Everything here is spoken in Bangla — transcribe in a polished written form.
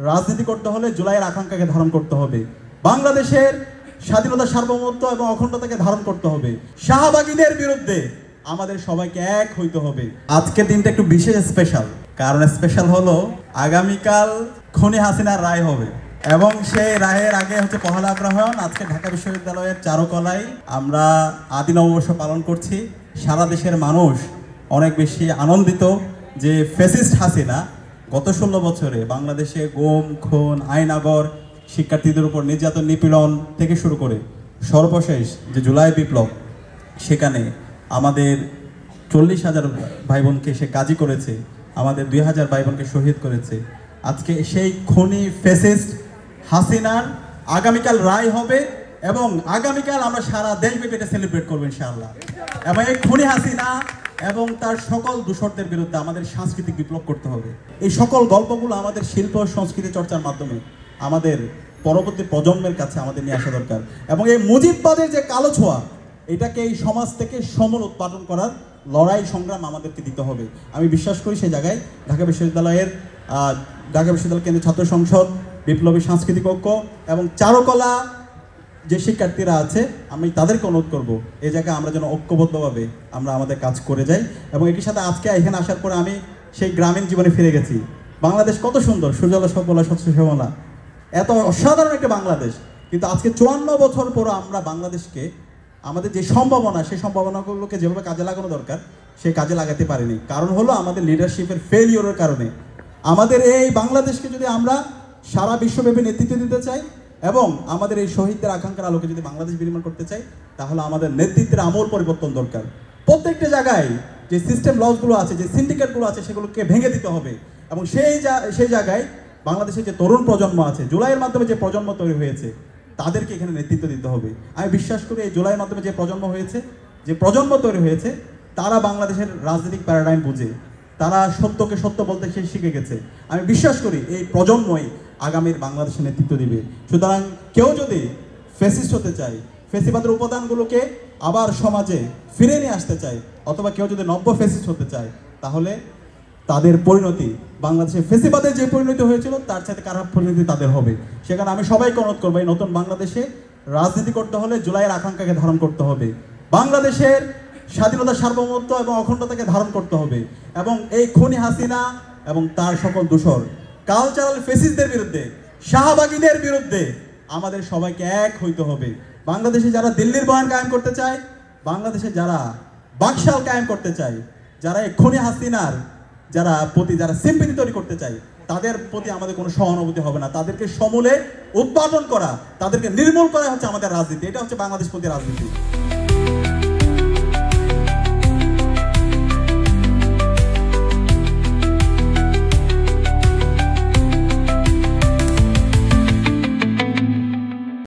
রাজনীতি করতে হলে জুলাইয়ের আকাঙ্ক্ষাকে ধারণ করতে হবে। বাংলাদেশের স্বাধীনতা, সার্বভৌমত্ব এবং অখণ্ডতাকে ধারণ করতে হবে। শাহবাগীদের বিরুদ্ধে আমাদের সবাইকে এক হইতে হবে। আজকের দিনটা একটু বিশেষ স্পেশাল, কারণ স্পেশাল হলো আগামীকাল খুনি হাসিনার রায় হবে এবং সেই রায়ের আগে হচ্ছে পহেলা আগ্রহায়ণ। আজকে ঢাকা বিশ্ববিদ্যালয়ের চারুকলায় আমরা আদি নববর্ষ পালন করছি। সারা দেশের মানুষ অনেক বেশি আনন্দিত যে ফ্যাসিস্ট হাসিনা গত 16 বছরে বাংলাদেশে গুম, খুন, আইনাগর, শিক্ষার্থীদের উপর নির্যাতন, নিপীড়ন থেকে শুরু করে সর্বশেষ যে জুলাই বিপ্লব, সেখানে আমাদের 40,000 ভাই বোনকে সে কাজী করেছে, আমাদের 2,000 ভাই বোনকে শহীদ করেছে। আজকে সেই খুনি ফ্যাসিস্ট হাসিনার আগামীকাল রায় হবে এবং আগামীকাল আমরা সারা দেশব্যাপী এটা সেলিব্রেট করবো ইনশাআল্লাহ। এবং এই খুনি হাসিনা এবং তার সকল দূষরদের বিরুদ্ধে আমাদের সাংস্কৃতিক বিপ্লব করতে হবে। এই সকল গল্পগুলো আমাদের শিল্প সংস্কৃতি চর্চার মাধ্যমে আমাদের পরবর্তী প্রজন্মের কাছে আমাদের নিয়ে আসা দরকার। এবং এই মুজিববাদের যে কালো ছোঁয়া, এটাকে এই সমাজ থেকে সমূল উৎপাদন করার লড়াই সংগ্রাম আমাদেরকে দিতে হবে। আমি বিশ্বাস করি সেই জায়গায় ঢাকা বিশ্ববিদ্যালয় কেন্দ্রীয় ছাত্র সংসদ, বিপ্লবী সাংস্কৃতিক ঐক্য এবং চারুকলা যে শিক্ষার্থীরা আছে, আমি তাদেরকে অনুরোধ করব এই জায়গায় আমরা যেন ঐক্যবদ্ধভাবে আমরা আমাদের কাজ করে যাই। এবং এটির সাথে আজকে এখানে আসার পরে আমি সেই গ্রামীণ জীবনে ফিরে গেছি। বাংলাদেশ কত সুন্দর, সুজলা সবলা স্বচ্ছ শ্যামলা, এত অসাধারণ একটা বাংলাদেশ। কিন্তু আজকে 54 বছর পর আমরা বাংলাদেশকে আমাদের যে সম্ভাবনা, সেই সম্ভাবনাগুলোকে যেভাবে কাজে লাগানো দরকার সেই কাজে লাগাতে পারিনি। কারণ হলো আমাদের লিডারশিপের ফেলিওরের কারণে। আমাদের এই বাংলাদেশকে যদি আমরা সারা বিশ্বব্যাপী নেতৃত্ব দিতে চাই এবং আমাদের এই শহীদদের আকাঙ্ক্ষার আলোকে যদি বাংলাদেশ বিনির্মাণ করতে চাই, তাহলে আমাদের নেতৃত্বের আমূল পরিবর্তন দরকার। প্রত্যেকটা জায়গায় যে সিস্টেম লসগুলো আছে, যে সিন্ডিকেটগুলো আছে, সেগুলোকে ভেঙে দিতে হবে। এবং সেই জায়গায় বাংলাদেশের যে তরুণ প্রজন্ম আছে, জুলাইয়ের মাধ্যমে যে প্রজন্ম তৈরি হয়েছে, তাদেরকে এখানে নেতৃত্ব দিতে হবে। আমি বিশ্বাস করি এই জুলাইয়ের মাধ্যমে যে প্রজন্ম তৈরি হয়েছে, তারা বাংলাদেশের রাজনৈতিক প্যারাডাইম বুঝে, তারা সত্যকে সত্য বলতে শিখে গেছে। আমি বিশ্বাস করি এই প্রজন্মই আগামীর বাংলাদেশের নেতৃত্ব দিবে। সুতরাং কেউ যদি ফ্যাসিস্ট হতে চায়, ফ্যাসিবাদের উপাদানগুলোকে আবার সমাজে ফিরে নিয়ে আসতে চায়, অথবা কেউ যদি নব্য ফ্যাসিস্ট হতে চায়, তাহলে তাদের পরিণতি বাংলাদেশে ফ্যাসিবাদের যে পরিণতি হয়েছিল তার সাথে খারাপ পরিণতি তাদের হবে। সেখানে আমি সবাইকে অনুরোধ করবো, এই নতুন বাংলাদেশে রাজনীতি করতে হলে জুলাইয়ের আকাঙ্ক্ষাকে ধারণ করতে হবে। বাংলাদেশের স্বাধীনতা, সার্বভৌমত্ব এবং অখণ্ডতাকে ধারণ করতে হবে। এবং এই খুনি হাসিনা এবং তার সকল দূষর কালচারাল ফেসিসদের বিরুদ্ধে, শাহবাগীদের বিরুদ্ধে আমাদের সবাইকে এক হইতে হবে। বাংলাদেশে যারা দিল্লির বয়ান কায়েম করতে চায়, বাংলাদেশে যারা বাকশাল কায়েম করতে চায়, যারা এই খুনি হাসিনার যারা সিম্পেথি তৈরি করতে চায়, তাদের প্রতি আমাদের কোনো সহানুভূতি হবে না। তাদেরকে সমূলে উৎপাদন করা, তাদেরকে নির্মূল করা হচ্ছে আমাদের রাজনীতি। এটা হচ্ছে বাংলাদেশ প্রতি রাজনীতি।